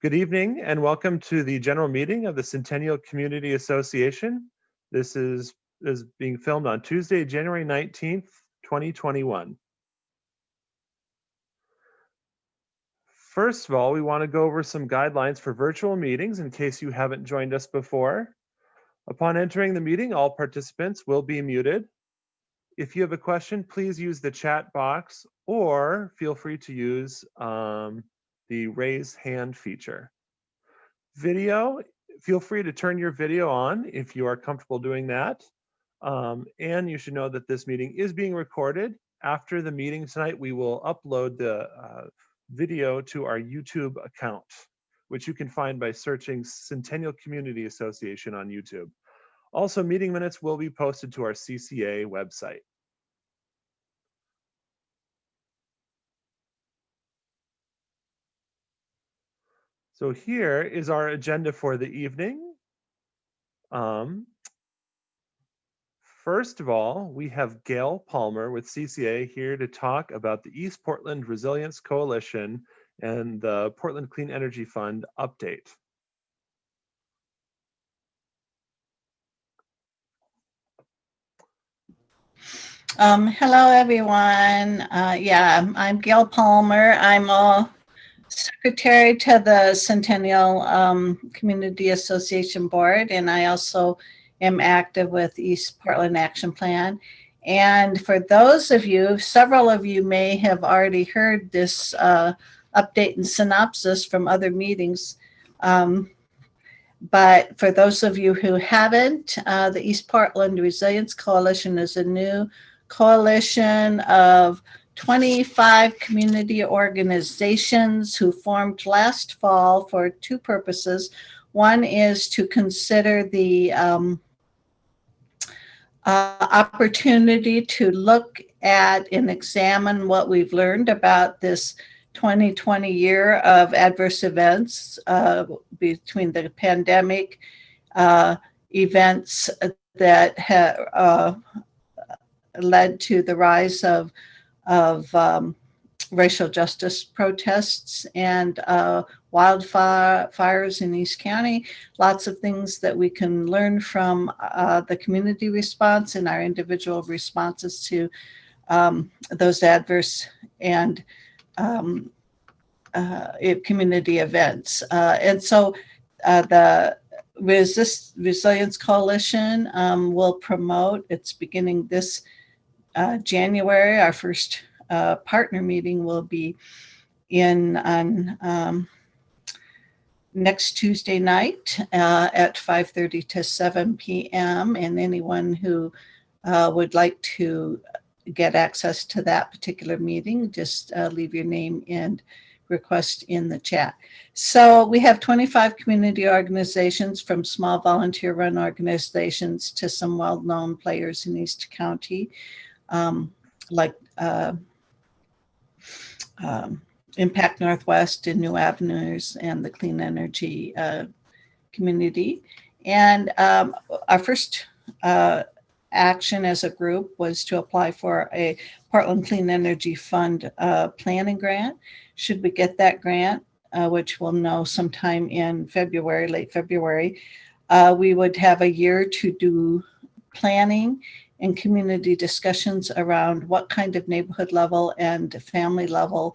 Good evening and welcome to the general meeting of the Centennial Community Association. This is being filmed on Tuesday, January 19th, 2021. First of all, we want to go over some guidelines for virtual meetings in case you haven't joined us before. Upon entering the meeting, all participants will be muted. If you have a question, please use the chat box or feel free to use the raise hand feature. Video, feel free to turn your video on if you are comfortable doing that. And you should know that this meeting is being recorded. After the meeting tonight, we will upload the video to our YouTube account, which you can find by searching Centennial Community Association on YouTube. Also, meeting minutes will be posted to our CCA website. So here is our agenda for the evening. First of all, we have Gail Palmer with CCA here to talk about the East Portland Resilience Coalition and the Portland Clean Energy Fund update. Hello, everyone. I'm Gail Palmer. I'm a secretary to the Centennial Community Association Board, and I also am active with East Portland Action Plan. And for those of you, several of you may have already heard this update and synopsis from other meetings. But for those of you who haven't, the East Portland Resilience Coalition is a new coalition of 25 community organizations who formed last fall for two purposes. One is to consider the opportunity to look at and examine what we've learned about this 2020 year of adverse events between the pandemic events that have led to the rise of racial justice protests and wildfires in East County. Lots of things that we can learn from the community response and our individual responses to those adverse and community events. And so the Resilience Coalition will promote, it's beginning this January. Our first partner meeting will be on next Tuesday night at 5:30 to 7 p.m. And anyone who would like to get access to that particular meeting, just leave your name and request in the chat. So we have 25 community organizations, from small volunteer-run organizations to some well-known players in East County, like Impact Northwest and New Avenues and the Clean Energy community. And our first action as a group was to apply for a Portland Clean Energy Fund planning grant. Should we get that grant, which we'll know sometime in February, late February, we would have a year to do planning and community discussions around what kind of neighborhood level and family level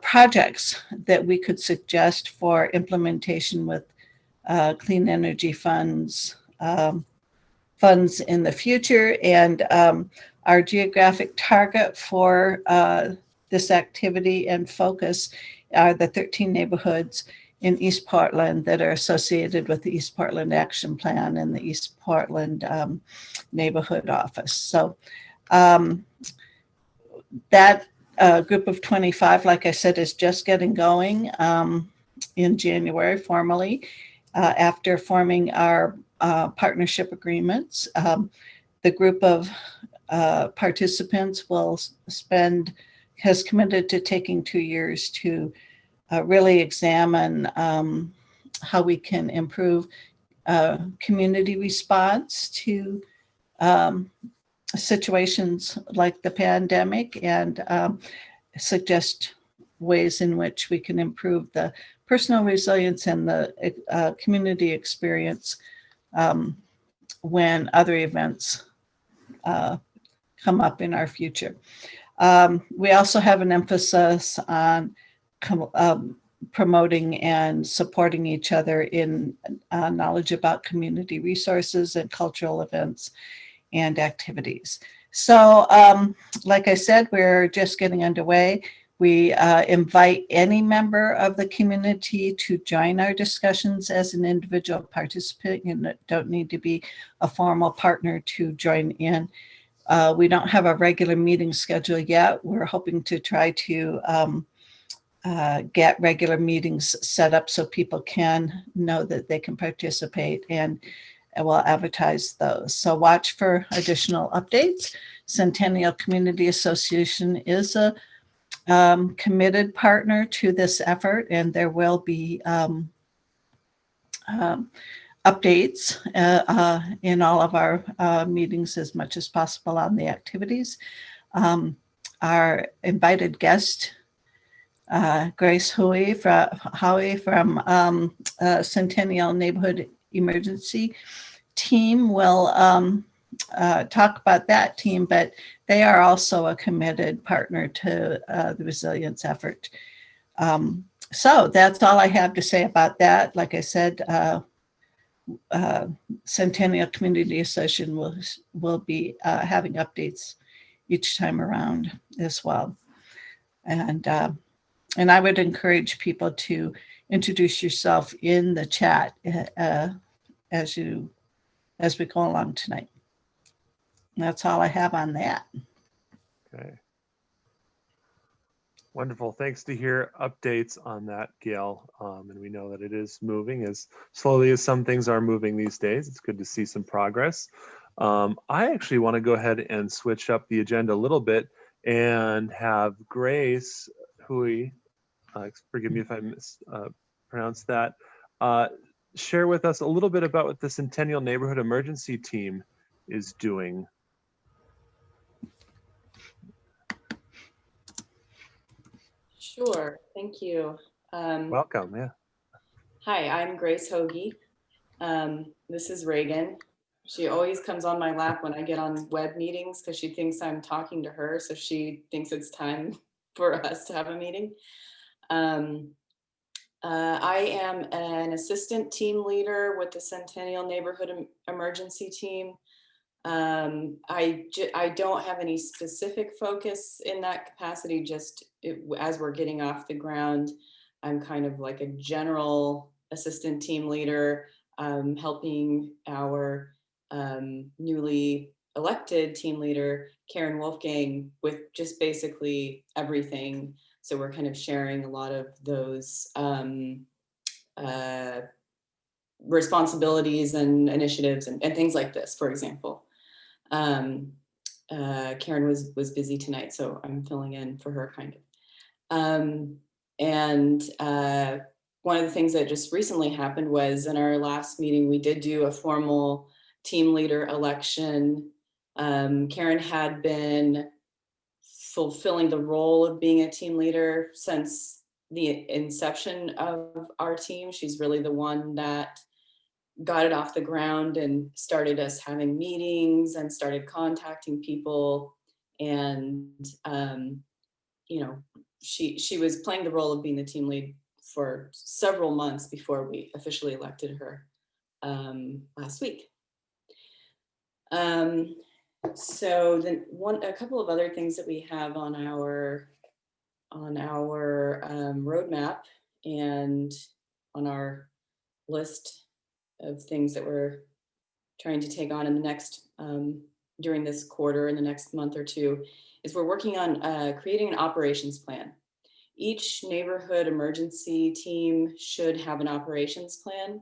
projects that we could suggest for implementation with clean energy funds in the future. And our geographic target for this activity and focus are the 13 neighborhoods in East Portland that are associated with the East Portland Action Plan and the East Portland Neighborhood Office. So that group of 25, like I said, is just getting going in January formally after forming our partnership agreements. The group of participants has committed to taking 2 years to really examine how we can improve community response to situations like the pandemic and suggest ways in which we can improve the personal resilience and the community experience when other events come up in our future. We also have an emphasis on promoting and supporting each other in knowledge about community resources and cultural events and activities. So, like I said, we're just getting underway. We invite any member of the community to join our discussions as an individual participant. You don't need to be a formal partner to join in. We don't have a regular meeting schedule yet. We're hoping to try to get regular meetings set up so people can know that they can participate, and we'll advertise those. So watch for additional updates. Centennial Community Association is a committed partner to this effort, and there will be updates in all of our meetings as much as possible on the activities. Our invited guest, Grace Howie from Centennial Neighborhood Emergency Team, will talk about that team, but they are also a committed partner to the resilience effort. So that's all I have to say about that. Like I said, Centennial Community Association will be having updates each time around as well. And I would encourage people to introduce yourself in the chat as we go along tonight. And that's all I have on that. Okay. Wonderful. Thanks to hear updates on that, Gail. And we know that it is moving as slowly as some things are moving these days. It's good to see some progress. I actually want to go ahead and switch up the agenda a little bit and have Grace Hui, forgive me if I mispronounced that, share with us a little bit about what the Centennial Neighborhood Emergency Team is doing. Sure, thank you. Welcome, yeah. Hi, I'm Grace Hoagie. This is Reagan. She always comes on my lap when I get on web meetings because she thinks I'm talking to her, so she thinks it's time for us to have a meeting. I am an assistant team leader with the Centennial Neighborhood Emergency Team. I don't have any specific focus in that capacity, just as we're getting off the ground. I'm kind of like a general assistant team leader, helping our newly elected team leader, Karen Wolfgang, with just basically everything. So we're kind of sharing a lot of those responsibilities and initiatives and things like this, for example. Karen was busy tonight, so I'm filling in for her kind of. One of the things that just recently happened was in our last meeting, we did do a formal team leader election. Karen had been fulfilling the role of being a team leader since the inception of our team. She's really the one that got it off the ground and started us having meetings and started contacting people. And, she was playing the role of being the team lead for several months before we officially elected her last week. So then a couple of other things that we have on our roadmap and on our list of things that we're trying to take on in the next during this quarter in the next month or two is we're working on creating an operations plan. Each neighborhood emergency team should have an operations plan,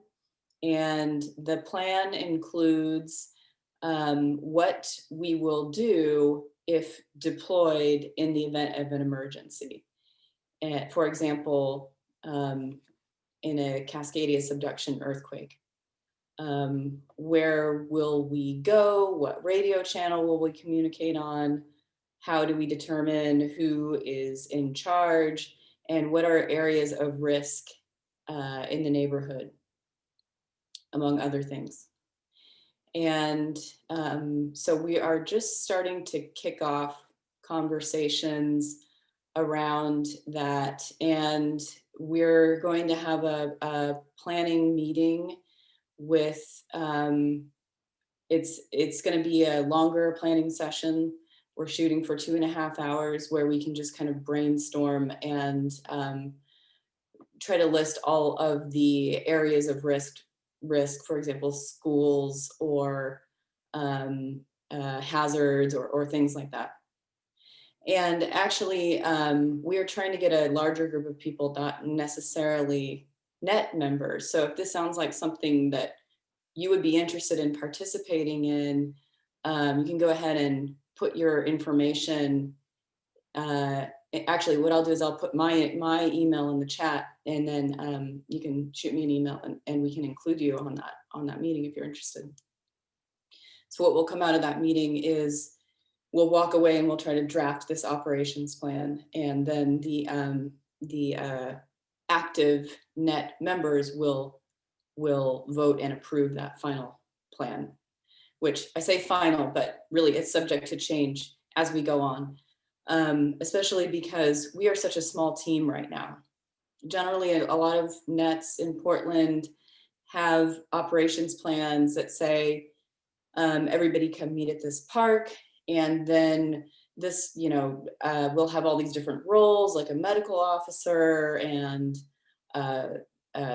and the plan includes what we will do if deployed in the event of an emergency. For example, in a Cascadia subduction earthquake. Where will we go? What radio channel will we communicate on? How do we determine who is in charge? and what are areas of risk in the neighborhood, among other things. And so we are just starting to kick off conversations around that. And we're going to have a planning meeting with, it's going to be a longer planning session. We're shooting for 2.5 hours where we can just kind of brainstorm and try to list all of the areas of risk, for example, schools or hazards or things like that. And actually, we're trying to get a larger group of people, not necessarily net members. So if this sounds like something that you would be interested in participating in, you can go ahead and put your information. Actually, what I'll do is I'll put my email in the chat, and then you can shoot me an email, and we can include you on that meeting if you're interested. So what will come out of that meeting is we'll walk away and we'll try to draft this operations plan, and then the active net members will vote and approve that final plan, which I say final, but really it's subject to change as we go on, especially because we are such a small team right now. Generally, a lot of nets in Portland have operations plans that say everybody come meet at this park, and then this, we'll have all these different roles, like a medical officer and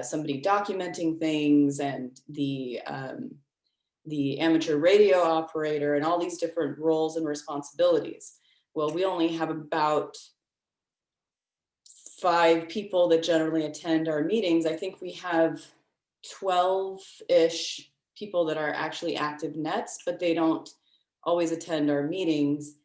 somebody documenting things, and the amateur radio operator, and all these different roles and responsibilities. Well, we only have about 5 people that generally attend our meetings. I think we have 12-ish people that are actually active nets, but they don't always attend our meetings.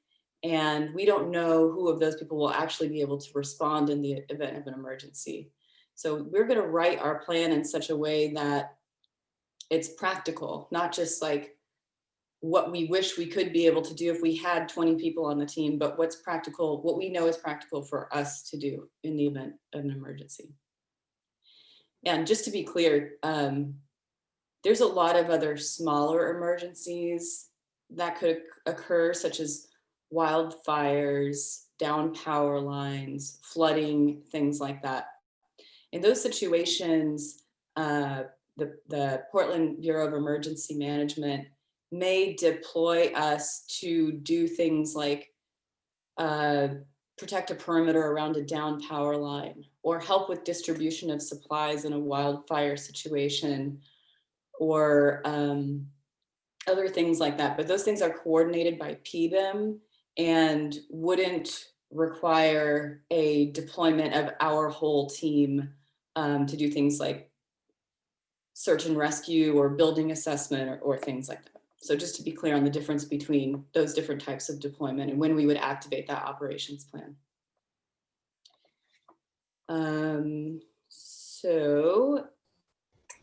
And we don't know who of those people will actually be able to respond in the event of an emergency. So we're going to write our plan in such a way that it's practical, not just like what we wish we could be able to do if we had 20 people on the team, but what's practical, what we know is practical for us to do in the event of an emergency. And just to be clear, there's a lot of other smaller emergencies that could occur, such as wildfires, down power lines, flooding, things like that. In those situations, the Portland Bureau of Emergency Management may deploy us to do things like protect a perimeter around a down power line, or help with distribution of supplies in a wildfire situation, or other things like that. But those things are coordinated by PBIM and wouldn't require a deployment of our whole team to do things like search and rescue or building assessment or things like that. So just to be clear on the difference between those different types of deployment and when we would activate that operations plan. So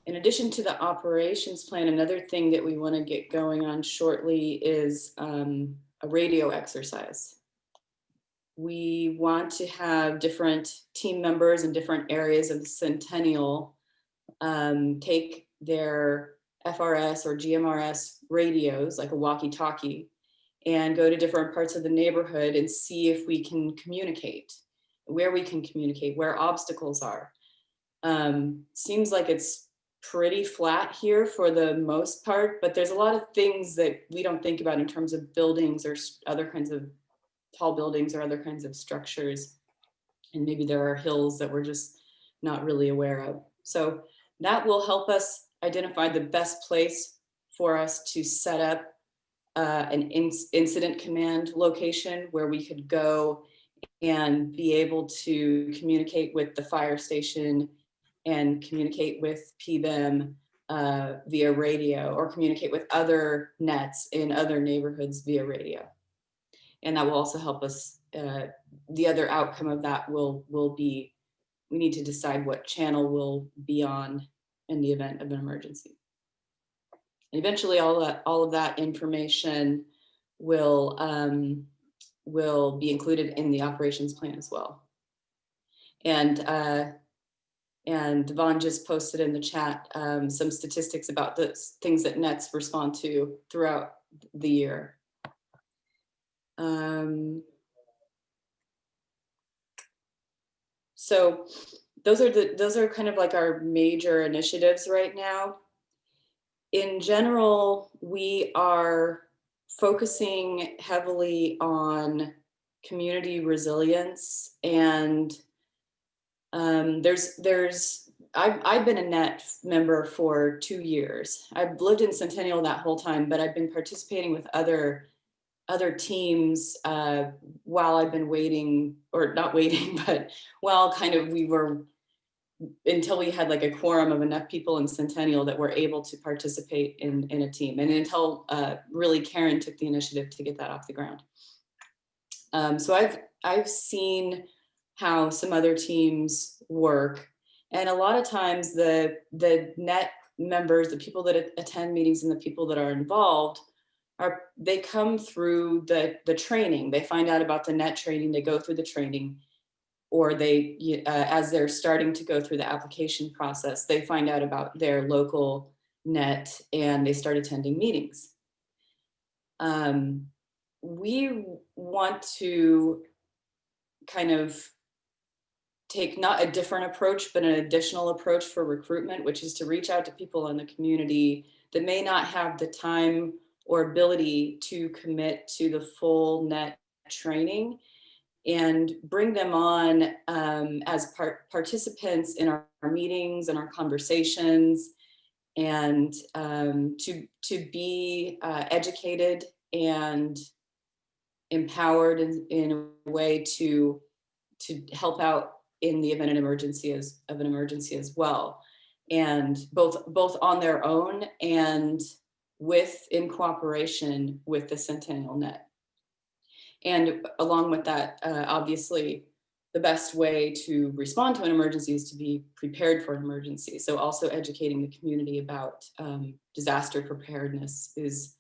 in addition to the operations plan, another thing that we want to get going on shortly is a radio exercise. We want to have different team members in different areas of the Centennial take their FRS or GMRS radios, like a walkie-talkie, and go to different parts of the neighborhood and see if we can communicate, where we can communicate, where obstacles are. Seems like it's pretty flat here for the most part, but there's a lot of things that we don't think about in terms of buildings or other kinds of tall buildings or other kinds of structures. And maybe there are hills that we're just not really aware of. So that will help us identify the best place for us to set up an incident command location where we could go and be able to communicate with the fire station and communicate with PBIM via radio, or communicate with other nets in other neighborhoods via radio. And that will also help us. The other outcome of that will be, we need to decide what channel we'll be on in the event of an emergency. And eventually all of that information will be included in the operations plan as well. And Vaughn just posted in the chat some statistics about the things that nets respond to throughout the year. So those are kind of like our major initiatives right now. In general, we are focusing heavily on community resilience, and I've been a NET member for 2 years. I've lived in Centennial that whole time, but I've been participating with other teams while I've been waiting, or not waiting, but while until we had like a quorum of enough people in Centennial that were able to participate in a team, and until really Karen took the initiative to get that off the ground. So I've seen how some other teams work, and a lot of times the NET members, the people that attend meetings and the people that are involved, they come through the training. They find out about the NET training, they go through the training, or they, as they're starting to go through the application process, they find out about their local NET and they start attending meetings. We want to kind of take not a different approach, but an additional approach for recruitment, which is to reach out to people in the community that may not have the time or ability to commit to the full NET training, and bring them on as participants in our meetings and our conversations, and to be educated and empowered in a way to help out in the event of an emergency as well, and both on their own and in cooperation with the Centennial NET. And along with that, obviously, the best way to respond to an emergency is to be prepared for an emergency. So also educating the community about disaster preparedness is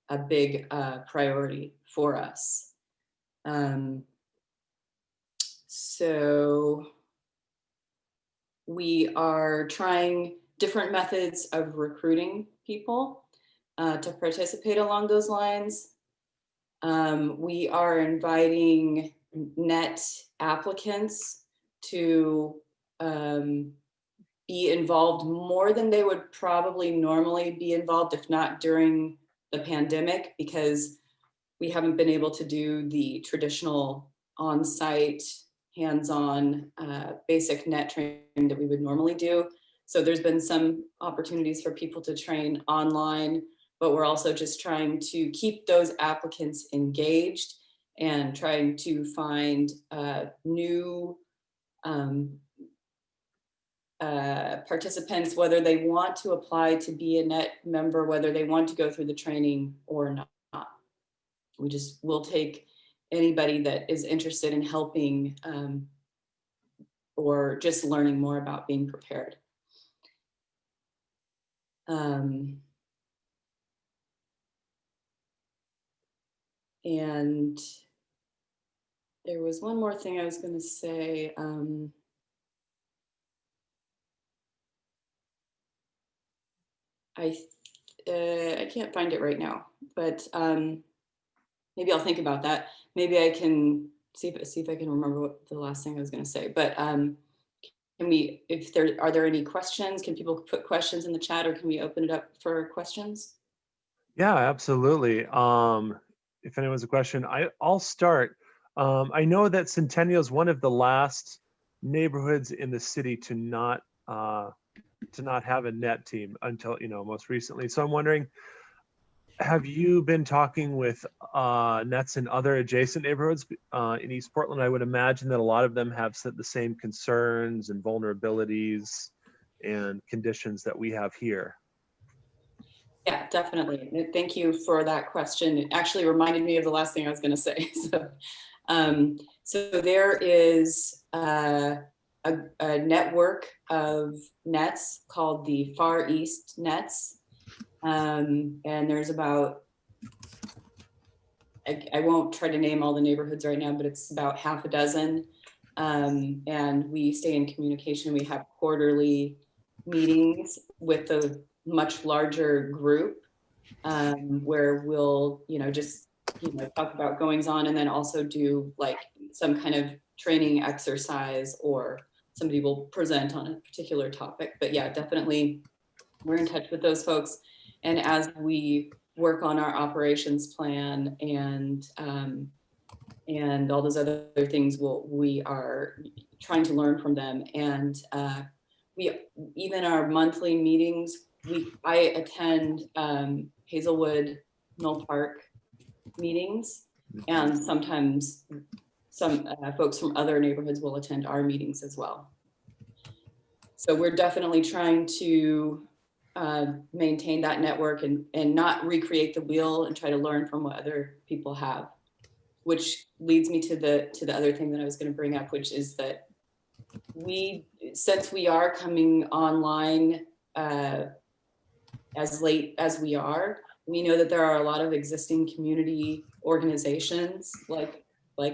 a big priority for us. So we are trying different methods of recruiting people to participate along those lines. We are inviting NET applicants to be involved more than they would probably normally be involved, if not during the pandemic, because we haven't been able to do the traditional on-site, hands-on, basic NET training that we would normally do. So there's been some opportunities for people to train online, but we're also just trying to keep those applicants engaged and trying to find new participants, whether they want to apply to be a NET member, whether they want to go through the training or not. We'll take anybody that is interested in helping or just learning more about being prepared. And there was one more thing I was going to say. I can't find it right now, but maybe I'll think about that. Maybe I can see if I can remember what the last thing I was going to say. But can we, are there any questions? Can people put questions in the chat, or can we open it up for questions? Yeah, absolutely. If anyone has a question, I'll start. I know that Centennial is one of the last neighborhoods in the city to not have a NET team until, most recently. So I'm wondering, have you been talking with NETs in other adjacent neighborhoods in East Portland? I would imagine that a lot of them have the same concerns and vulnerabilities and conditions that we have here. Yeah, definitely. Thank you for that question. It actually reminded me of the last thing I was going to say. So there is a network of NETs called the Far East NETs. And there's about, I won't try to name all the neighborhoods right now, but it's about half a dozen. And we stay in communication. We have quarterly meetings with the much larger group, where we'll, just, talk about goings on, and then also do like some kind of training exercise, or somebody will present on a particular topic. But yeah, definitely we're in touch with those folks. And as we work on our operations plan and all those other things, we are trying to learn from them. And even our monthly meetings, I attend Hazelwood Mill Park meetings, and sometimes some folks from other neighborhoods will attend our meetings as well. So we're definitely trying to maintain that network and not recreate the wheel, and try to learn from what other people have. Which leads me to the other thing that I was going to bring up, which is that since we are coming online as late as we are, we know that there are a lot of existing community organizations, like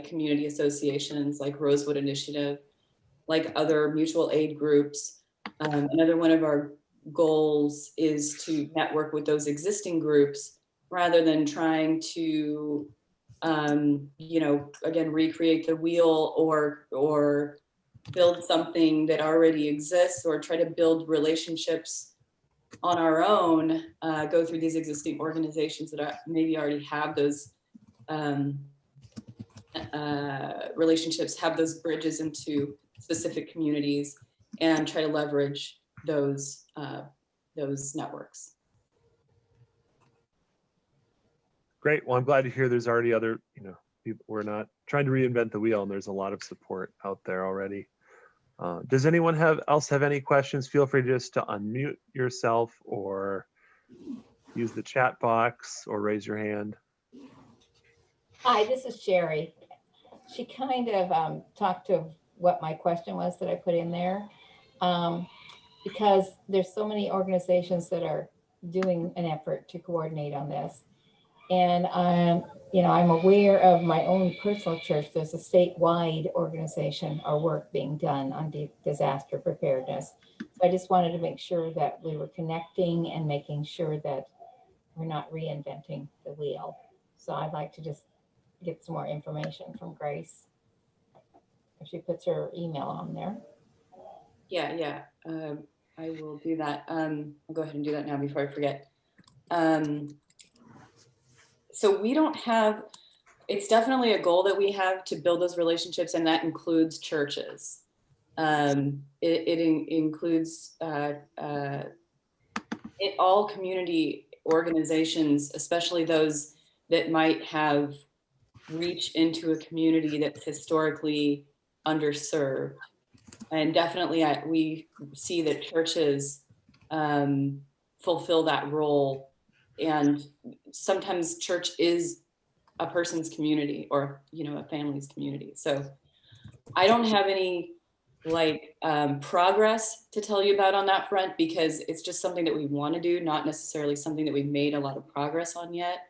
community associations, like Rosewood Initiative, like other mutual aid groups. Another one of our goals is to network with those existing groups, rather than trying to again, recreate the wheel, or build something that already exists, or try to build relationships on our own, go through these existing organizations that maybe already have those relationships, have those bridges into specific communities, and try to leverage those networks. Great. Well, I'm glad to hear there's already other, people. We're not trying to reinvent the wheel, and there's a lot of support out there already. Does anyone else have any questions? Feel free just to unmute yourself, or use the chat box, or raise your hand. Hi, this is Sherry. She kind of talked to what my question was that I put in there, because there's so many organizations that are doing an effort to coordinate on this. And I'm aware of my own personal church. There's a statewide organization or work being done on disaster preparedness. So I just wanted to make sure that we were connecting and making sure that we're not reinventing the wheel. So I'd like to just get some more information from Grace, if she puts her email on there. Yeah. I will do that. I'll go ahead and do that now before I forget. So we don't have, it's definitely a goal that we have to build those relationships, and that includes churches. It includes all community organizations, especially those that might have reached into a community that's historically underserved. And definitely we see that churches fulfill that role. And sometimes church is a person's community, or a family's community. So I don't have any progress to tell you about on that front, because it's just something that we want to do, not necessarily something that we've made a lot of progress on yet.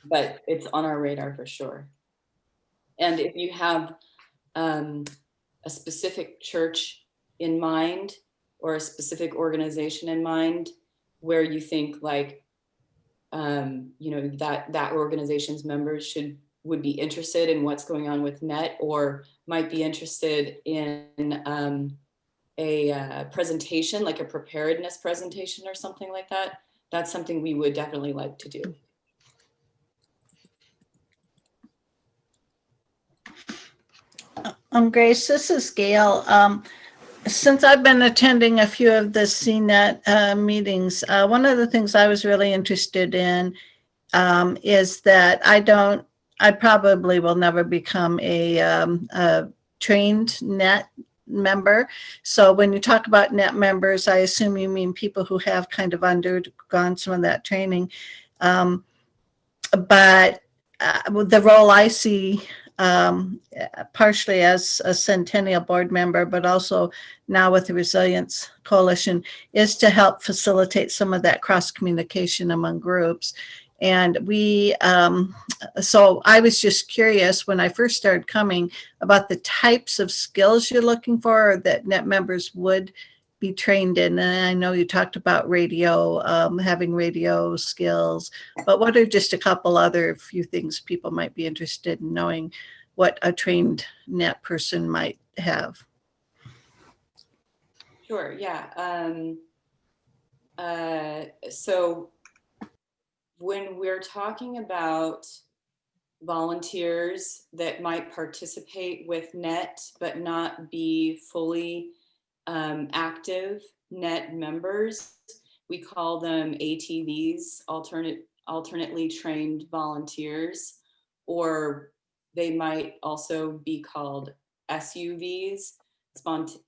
But it's on our radar for sure. And if you have a specific church in mind, or a specific organization in mind, where you think that organization's members would be interested in what's going on with NET, or might be interested in a presentation, like a preparedness presentation or something like that, that's something we would definitely like to do. Grace, this is Gail. Since I've been attending a few of the CNET meetings, one of the things I was really interested in is that I probably will never become a trained NET member. So when you talk about NET members, I assume you mean people who have kind of undergone some of that training. But the role I see, partially as a Centennial board member, but also now with the Resilience Coalition, is to help facilitate some of that cross communication among groups. And so I was just curious when I first started coming about the types of skills you're looking for that net members would be trained in. And I know you talked about radio, having radio skills, but what are just a couple other few things people might be interested in knowing what a trained net person might have? Sure, yeah. So when we're talking about volunteers that might participate with NET but not be fully active NET members, we call them ATVs, alternately trained volunteers, or they might also be called SUVs,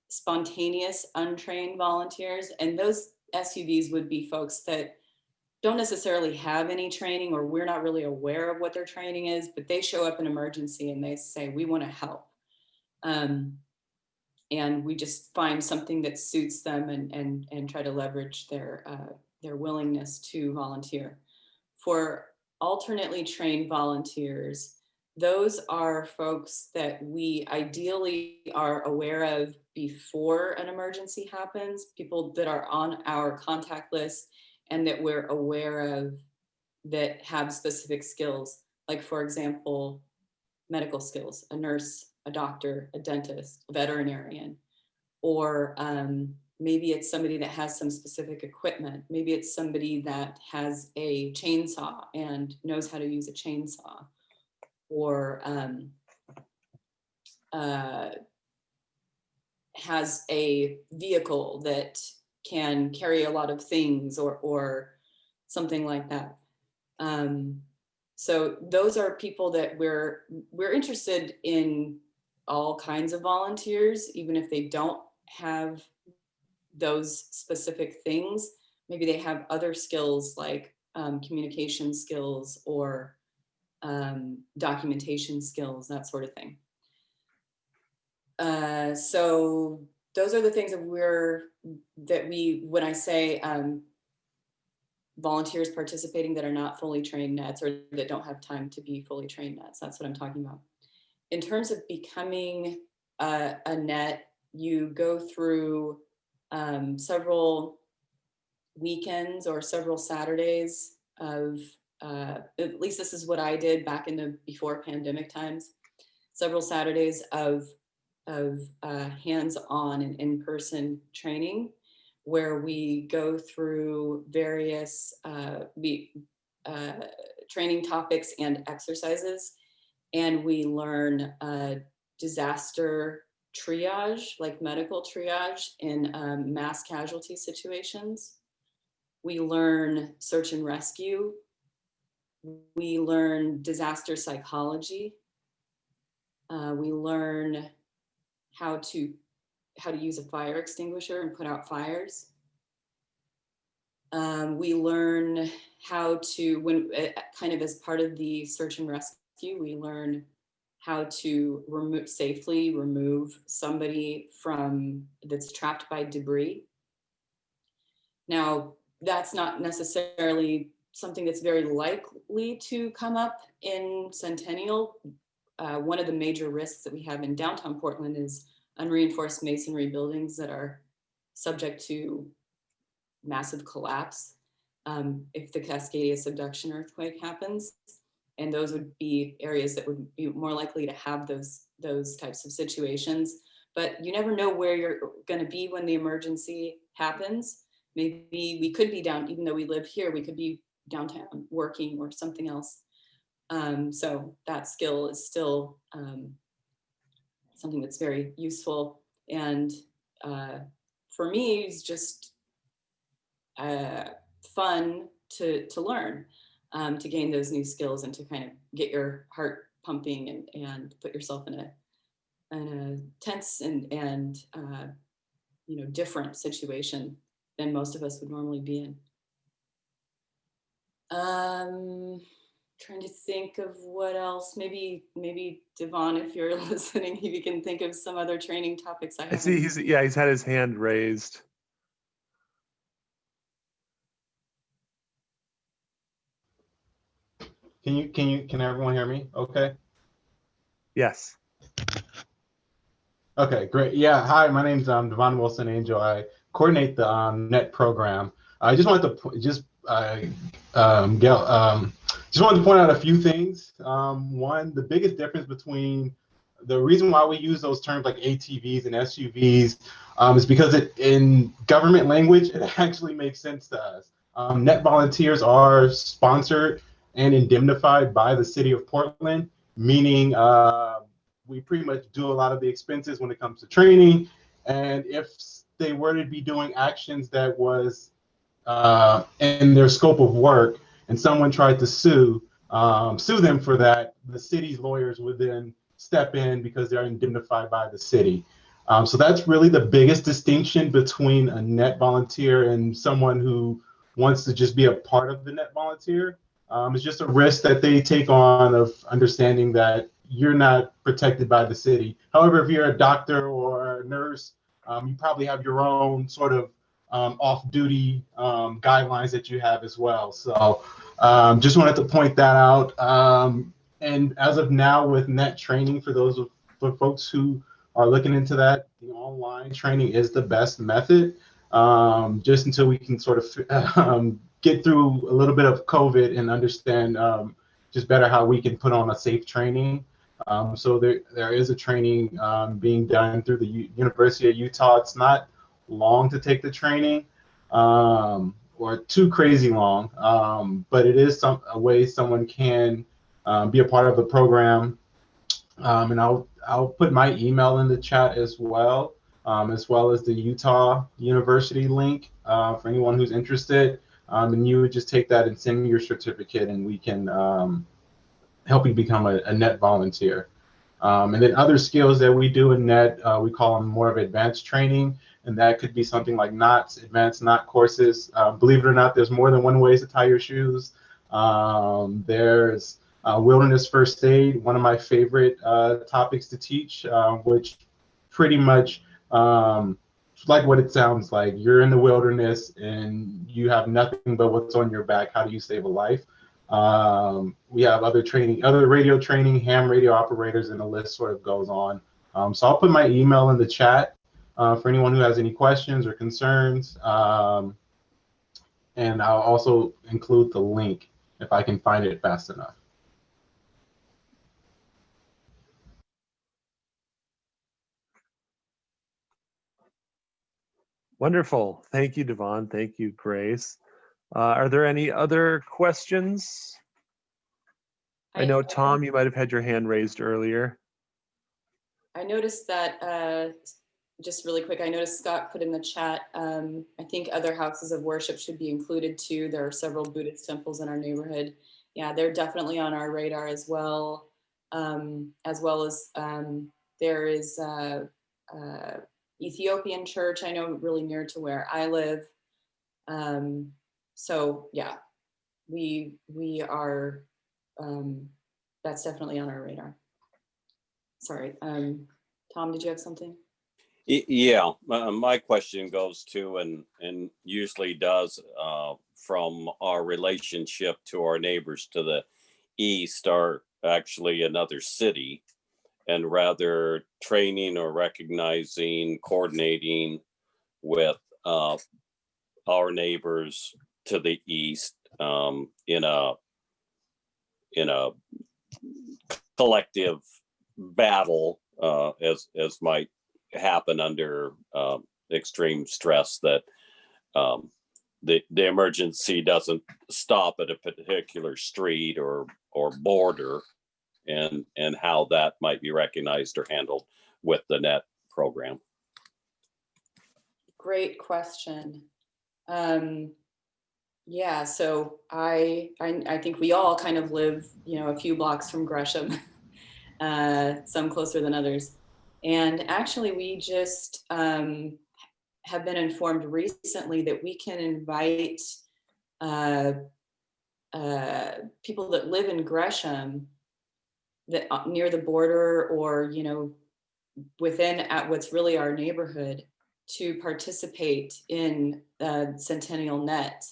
spontaneous untrained volunteers. And those SUVs would be folks that don't necessarily have any training, or we're not really aware of what their training is, but they show up in emergency and they say, we want to help. And we just find something that suits them and try to leverage their willingness to volunteer. For alternately trained volunteers, those are folks that we ideally are aware of before an emergency happens, people that are on our contact list and that we're aware of that have specific skills, like, for example, medical skills, a nurse, a doctor, a dentist, a veterinarian, or maybe it's somebody that has some specific equipment. Maybe it's somebody that has a chainsaw and knows how to use a chainsaw, or has a vehicle that can carry a lot of things, or something like that. So those are people that we're interested in, all kinds of volunteers, even if they don't have those specific things. Maybe they have other skills like communication skills or documentation skills, that sort of thing. So those are the things that when I say volunteers participating that are not fully trained nets, or that don't have time to be fully trained nets, that's what I'm talking about. In terms of becoming a net, you go through several weekends or several Saturdays of, at least this is what I did back in the before pandemic times, several Saturdays of hands-on and in-person training, where we go through various training topics and exercises, and we learn disaster triage, like medical triage in mass casualty situations. We learn search and rescue. We learn disaster psychology. We learn how to use a fire extinguisher and put out fires. We learn how to, kind of as part of the search and rescue, we learn how to safely remove somebody that's trapped by debris. Now, that's not necessarily something that's very likely to come up in Centennial. One of the major risks that we have in downtown Portland is unreinforced masonry buildings that are subject to massive collapse if the Cascadia subduction earthquake happens. And those would be areas that would be more likely to have those types of situations. But you never know where you're going to be when the emergency happens. Maybe we could be down, even though we live here, we could be downtown working or something else. So that skill is still something that's very useful. And for me, it's just fun to learn, to gain those new skills and to kind of get your heart pumping and put yourself in a tense and different situation than most of us would normally be in. Trying to think of what else. Maybe Devon, if you're listening, if you can think of some other training topics I haven't. see he's had his hand raised. Can everyone hear me? Okay. Yes. Okay, great. Yeah, hi, my name's Devon Wilson Angel. I coordinate the NET program. I just wanted to just wanted to point out a few things. One, the biggest difference between the reason why we use those terms like ATVs and SUVs is because in government language, it actually makes sense to us. NET volunteers are sponsored and indemnified by the city of Portland, meaning we pretty much do a lot of the expenses when it comes to training. And if they were to be doing actions that was in their scope of work and someone tried to sue them for that, the city's lawyers would then step in because they're indemnified by the city. So that's really the biggest distinction between a NET volunteer and someone who wants to just be a part of the NET volunteer. It's just a risk that they take on of understanding that you're not protected by the city. However, if you're a doctor or a nurse, you probably have your own sort of off-duty guidelines that you have as well. So just wanted to point that out. And as of now, with NET training, for folks who are looking into that, the online training is the best method. Just until we can sort of get through a little bit of COVID and understand just better how we can put on a safe training. So there is a training being done through the University of Utah. It's not long to take the training or too crazy long, but it is a way someone can be a part of the program. And I'll put my email in the chat as well as the Utah University link for anyone who's interested. And you would just take that and send me your certificate, and we can help you become a NET volunteer. And then other skills that we do in NET, we call them more of advanced training, and that could be something like knots, advanced knot courses. Believe it or not, there's more than one way to tie your shoes. There's wilderness first aid, one of my favorite topics to teach, which pretty much like what it sounds like. You're in the wilderness and you have nothing but what's on your back. How do you save a life? We have other training, other radio training, ham radio operators, and the list sort of goes on. So I'll put my email in the chat for anyone who has any questions or concerns. And I'll also include the link if I can find it fast enough. Wonderful. Thank you, Devon. Thank you, Grace. Are there any other questions? I know, Tom, you might have had your hand raised earlier. I noticed that, just really quick, I noticed Scott put in the chat, I think other houses of worship should be included too. There are several Buddhist temples in our neighborhood. Yeah, they're definitely on our radar as well as there is Ethiopian church, I know, really near to where I live. So yeah, we are, that's definitely on our radar. Sorry, Tom, did you have something? Yeah, my question goes to, and usually does, from our relationship to our neighbors to the east are actually another city, and rather training or recognizing, coordinating with our neighbors to the east in a collective battle, as might happen under extreme stress, that the emergency doesn't stop at a particular street or border, and how that might be recognized or handled with the NET program. Great question. Yeah, so I think we all kind of live, a few blocks from Gresham, some closer than others. And actually, we just have been informed recently that we can invite people that live in Gresham, that near the border, or within at what's really our neighborhood, to participate in Centennial NET.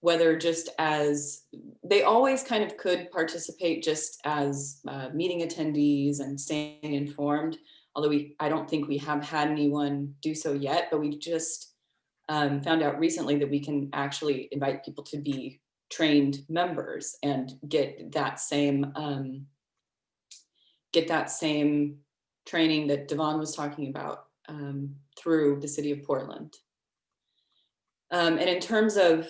whether just as, they always kind of could participate just as meeting attendees and staying informed, although I don't think we have had anyone do so yet, but we just found out recently that we can actually invite people to be trained members and get that same training that Devon was talking about through the city of Portland. And in terms of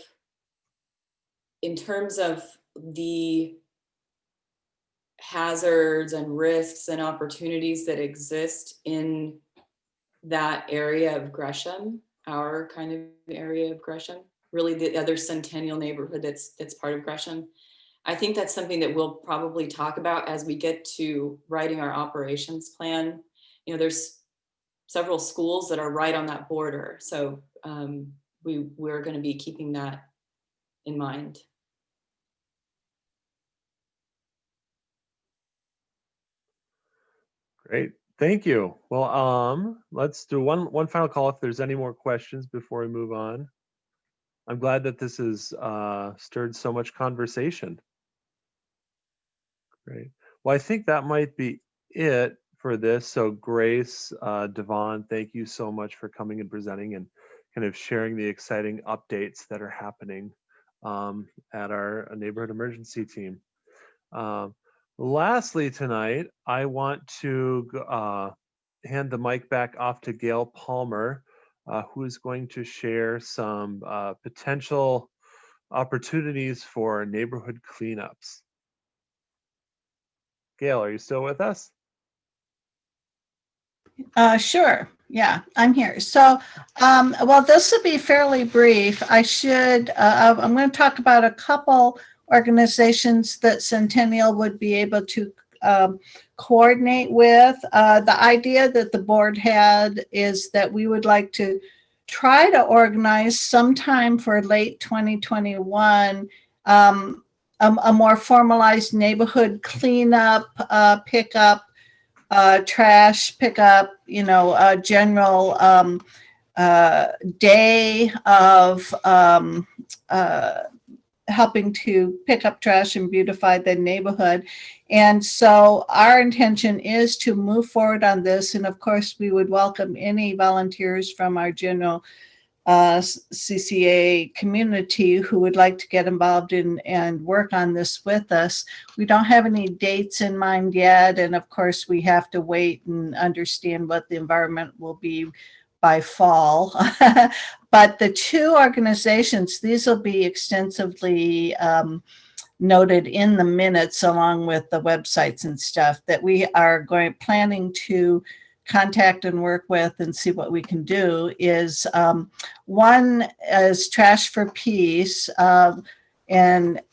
the hazards and risks and opportunities that exist in that area of Gresham, our kind of area of Gresham, really the other Centennial neighborhood that's part of Gresham, I think that's something that we'll probably talk about as we get to writing our operations plan. You know, there's several schools that are right on that border, so we're going to be keeping that in mind. Great, thank you. Well, let's do one final call if there's any more questions before we move on. I'm glad that this has stirred so much conversation. Great. Well, I think that might be it for this. So Grace, Devon, thank you so much for coming and presenting and kind of sharing the exciting updates that are happening at our neighborhood emergency team. Lastly tonight, I want to hand the mic back off to Gail Palmer, who is going to share some potential opportunities for neighborhood cleanups. Gail, are you still with us? Sure. Yeah, I'm here. So, well, this will be fairly brief. I'm going to talk about a couple organizations that Centennial would be able to coordinate with. The idea that the board had is that we would like to try to organize sometime for late 2021 a more formalized neighborhood cleanup, pickup, trash pickup, general day of helping to pick up trash and beautify the neighborhood. And so our intention is to move forward on this. And of course, we would welcome any volunteers from our general CCA community who would like to get involved in and work on this with us. We don't have any dates in mind yet. And of course, we have to wait and understand what the environment will be by fall. But the two organizations, these will be extensively noted in the minutes along with the websites and stuff that we are planning to contact and work with and see what we can do is one is Trash for Peace, and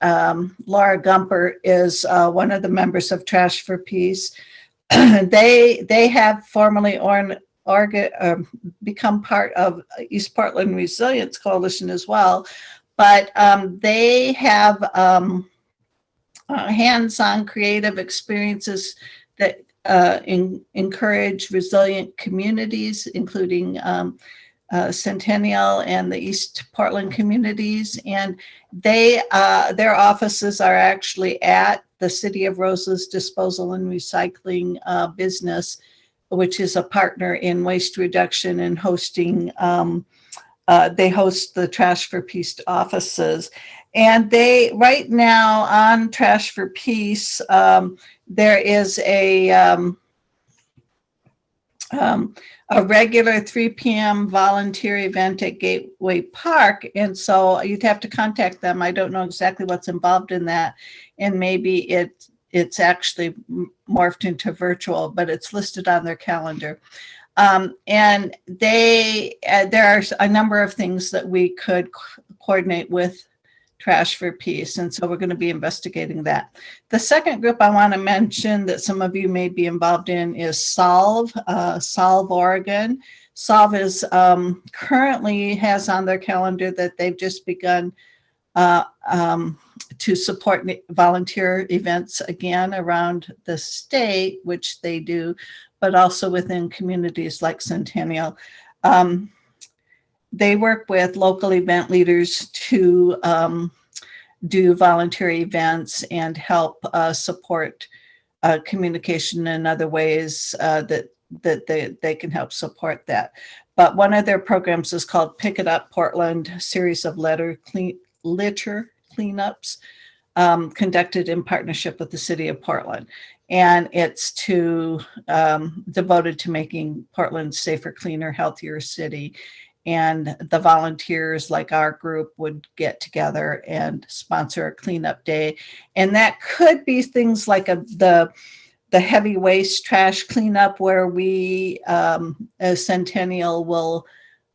Laura Gumper is one of the members of Trash for Peace. They have formally become part of East Portland Resilience Coalition as well, but they have hands-on creative experiences that encourage resilient communities, including Centennial and the East Portland communities. And their offices are actually at the City of Roses Disposal and Recycling business, which is a partner in waste reduction and hosting. They host the Trash for Peace offices. And they, right now on Trash for Peace, there is a regular 3 p.m. volunteer event at Gateway Park. And so you'd have to contact them. I don't know exactly what's involved in that. And maybe it's actually morphed into virtual, but it's listed on their calendar. And there are a number of things that we could coordinate with Trash for Peace. And so we're going to be investigating that. The second group I want to mention that some of you may be involved in is Solve Oregon. Solve is currently has on their calendar that they've just begun to support volunteer events again around the state, which they do, but also within communities like Centennial. they work with local event leaders to do volunteer events and help support communication in other ways that they can help support that. But one of their programs is called Pick It Up Portland, series of litter cleanups conducted in partnership with the city of Portland. And it's devoted to making Portland safer, cleaner, healthier city. And the volunteers like our group would get together and sponsor a cleanup day. And that could be things like the heavy waste trash cleanup, where we, as Centennial, will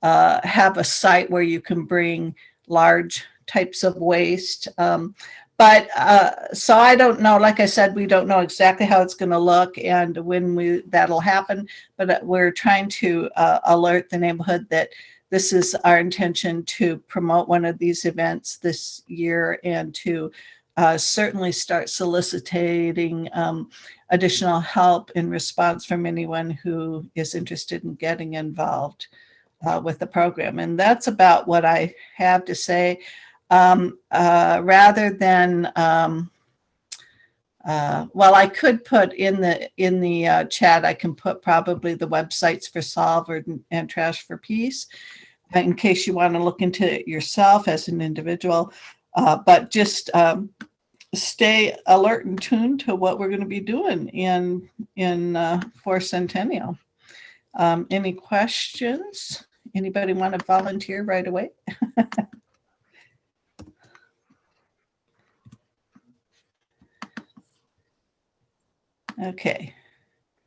have a site where you can bring large types of waste. So I don't know, like I said, we don't know exactly how it's going to look and when that'll happen, but we're trying to alert the neighborhood that this is our intention to promote one of these events this year, and to certainly start soliciting additional help in response from anyone who is interested in getting involved with the program. And that's about what I have to say. Rather than, well, I could put in the chat, I can put probably the websites for Solve and Trash for Peace, in case you want to look into it yourself as an individual. But just stay alert and tuned to what we're going to be doing for Centennial. Any questions? Anybody want to volunteer right away? Okay.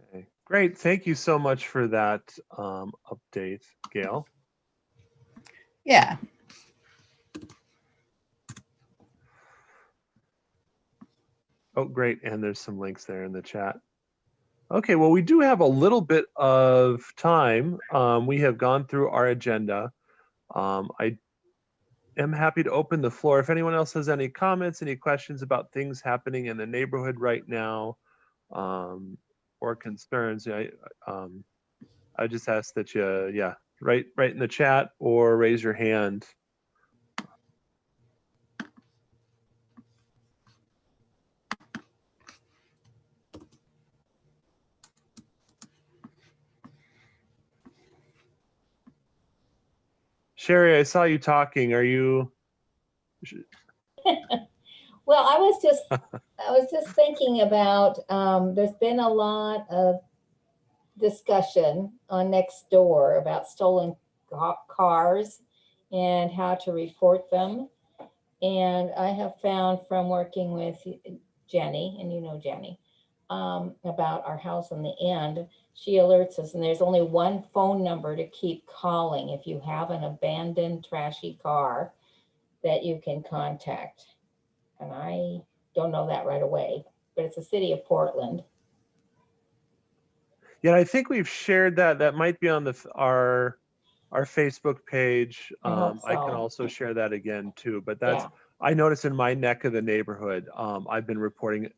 Okay, great. Thank you so much for that update, Gail. Yeah. Oh, great. And there's some links there in the chat. Okay, well, we do have a little bit of time. We have gone through our agenda. I am happy to open the floor. If anyone else has any comments, any questions about things happening in the neighborhood right now, or concerns, I just ask that you, write in the chat or raise your hand. Sherry, I saw you talking. Are you? Well, I was just thinking about, there's been a lot of discussion on Nextdoor about stolen cars and how to report them. And I have found from working with Jenny, and you know Jenny, about our house on the end, she alerts us, and there's only one phone number to keep calling if you have an abandoned trashy car that you can contact. And I don't know that right away, but it's the city of Portland. Yeah, I think we've shared that. That might be on our Facebook page. I hope I can so. also share that again too. But that's, Yeah. I noticed in my neck of the neighborhood, I've been reporting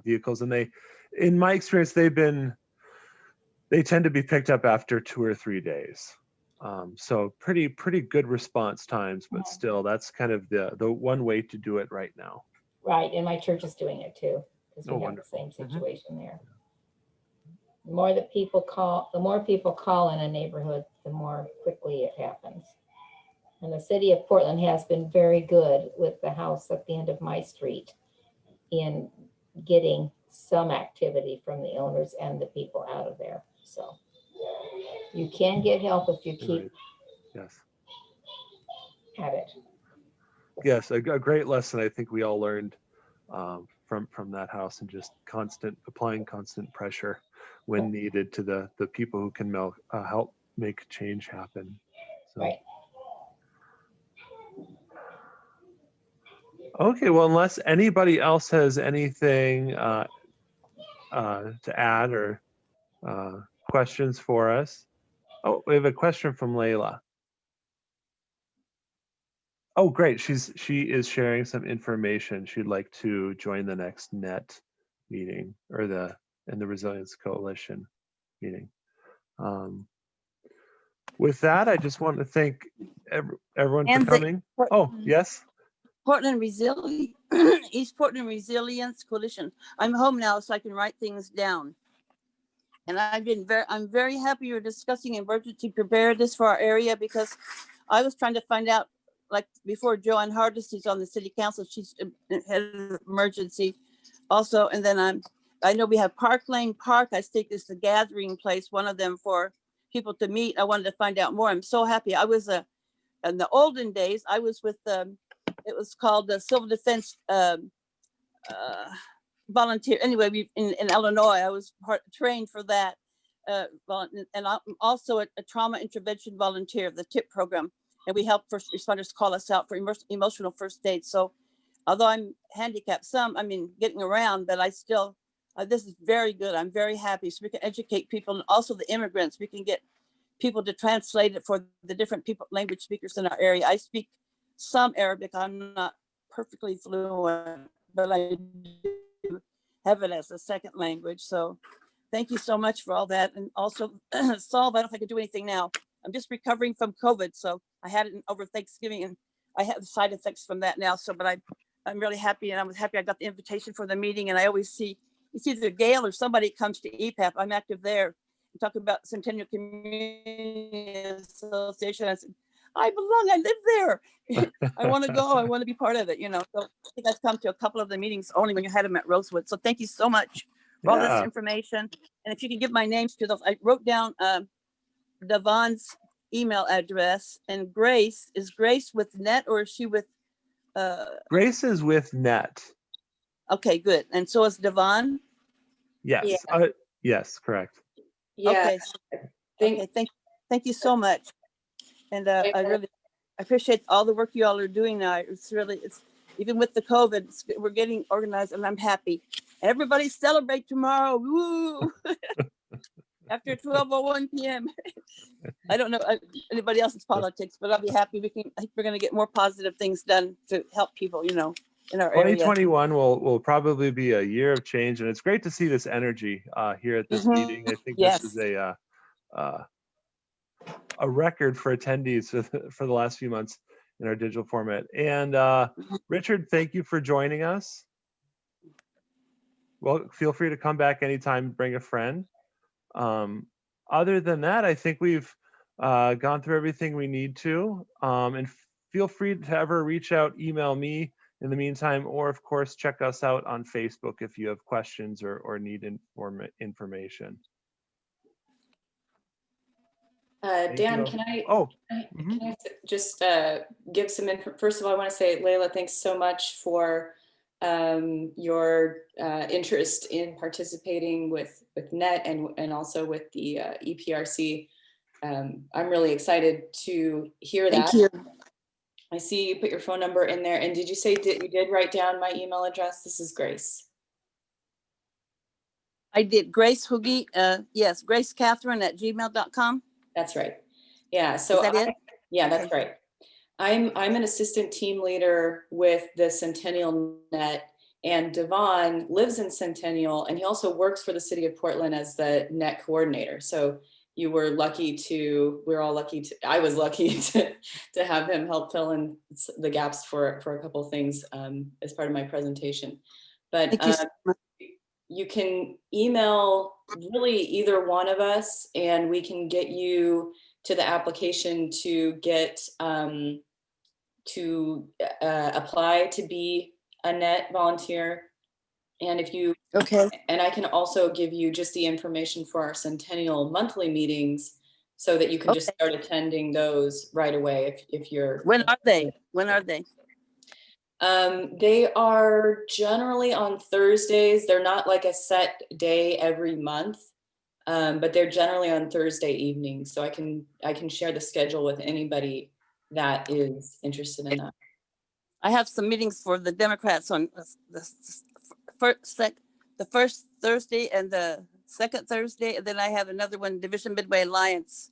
vehicles, and in my experience, they tend to be picked up after 2 or 3 days. So pretty good response times, but still, that's kind of the one way to do it right now. Right, and my church is doing it too, because we have the same situation there. The more people call in a neighborhood, the more quickly it happens. And the city of Portland has been very good with the house at the end of my street in getting some activity from the owners and the people out of there. So you can get help if you keep Yes. at it. Yes, a great lesson I think we all learned from that house, and just applying constant pressure when needed to the people who can help make change happen. So. Right. Okay, well, unless anybody else has anything to add or questions for us. Oh, we have a question from Layla. Oh, great. She is sharing some information. She'd like to join the next NET meeting, or the Resilience Coalition meeting. With that, I just want to thank everyone for And the coming. Oh, yes. Portland East Portland Resilience Coalition. I'm home now, so I can write things down. And I'm very happy you're discussing emergency preparedness for our area, because I was trying to find out, like before Joanne Hardest on the city council, she's head of emergency also. And then I know we have Park Lane Park. I think is the gathering place, one of them for people to meet. I wanted to find out more. I'm so happy. I was in the olden days, I was with it was called the Civil Defense volunteer. Anyway, in Illinois, I was trained for that. And I'm also a trauma intervention volunteer of the TIP program. And we help first responders call us out for emotional first aid. So although I'm handicapped getting around, but I still, this is very good. I'm very happy. So we can educate people, and also the immigrants. We can get people to translate it for the different language speakers in our area. I speak some Arabic. I'm not perfectly fluent, but I do have it as a second language. So thank you so much for all that. And also, Saul, I don't know if I can do anything now. I'm just recovering from COVID. So I had it over Thanksgiving, and I have the side effects from that now. So, but I'm really happy, and I was happy I got the invitation for the meeting. And I always see, it's either Gail or somebody comes to EPAP. I'm active there. I'm talking about Centennial Community Association. I said, I belong, I live there. I want to go, I want to be part of it, So I think I've come to a couple of the meetings only when you had them at Rosewood. So thank you so much for all this information. And if you can give my names to those, I wrote down Devon's email address. And Grace, is Grace with net, or is she with Grace is with net. Okay, good. And so is Devon? Yes. Yeah. Yes, correct. Yeah. Okay. Thank you so much. And I really appreciate all the work you all are doing now. It's even with the COVID, we're getting organized, and I'm happy. Everybody celebrate tomorrow. Woo! After 12:01 p.m. I don't know anybody else's politics, but I'll be happy. I think we're going to get more positive things done to help people, in our area. 2021 will probably be a year of change, and it's great to see this energy here at this meeting. I think this is a record for attendees for the last few months in our digital format. And Richard, thank you for joining us. Well, feel free to come back anytime, bring a friend. Other than that, I think we've gone through everything we need to. And feel free to ever reach out, email me in the meantime, or of course, check us out on Facebook if you have questions or need information. Dan, can I just give some info? First of all, I want to say, Layla, thanks so much for your interest in participating with NET and also with the EPRC. I'm really excited to hear that. Thank you. I see you put your phone number in there. And did you say you did write down my email address? This is Grace. I did. Grace Hoogie. Yes, gracecatherine@gmail.com. That's right. Yeah. So is that it? Yeah, that's right. I'm an assistant team leader with the Centennial Net, and Devon lives in Centennial, and he also works for the city of Portland as the net coordinator. So you were lucky I was lucky to have him help fill in the gaps for a couple of things as part of my presentation. But thank you so much. You can email really either one of us, and we can get you to the application to get to apply to be a net volunteer. And if you, and I can also give you just the information for our Centennial monthly meetings so that you can just start attending those right away if you're. When are they? They are generally on Thursdays. They're not like a set day every month, but they're generally on Thursday evenings. So I can share the schedule with anybody that is interested in that. I have some meetings for the Democrats on the first Thursday and the second Thursday, and then I have another one, Division Midway Alliance,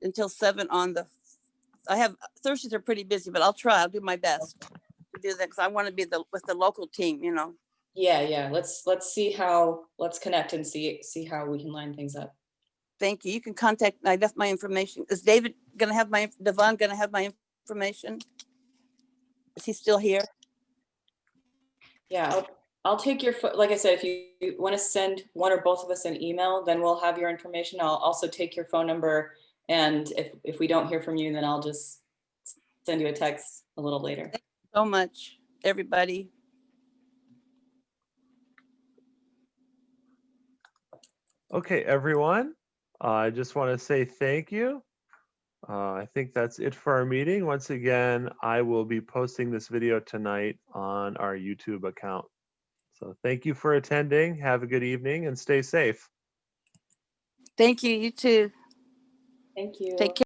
until 7 on the. I have Thursdays are pretty busy, but I'll try. I'll do my best to do that because I want to be with the local team. Yeah. Let's connect and see how we can line things up. Thank you. You can contact, I left my information. Is David gonna have Devon gonna have my information? Is he still here? Yeah, I'll take your, like I said, if you want to send one or both of us an email, then we'll have your information. I'll also take your phone number. And if we don't hear from you, then I'll just send you a text a little later. Thank you so much, everybody. Okay, everyone. I just want to say thank you. I think that's it for our meeting. Once again, I will be posting this video tonight on our YouTube account. So thank you for attending. Have a good evening and stay safe. Thank you, you too. Thank you. Take care.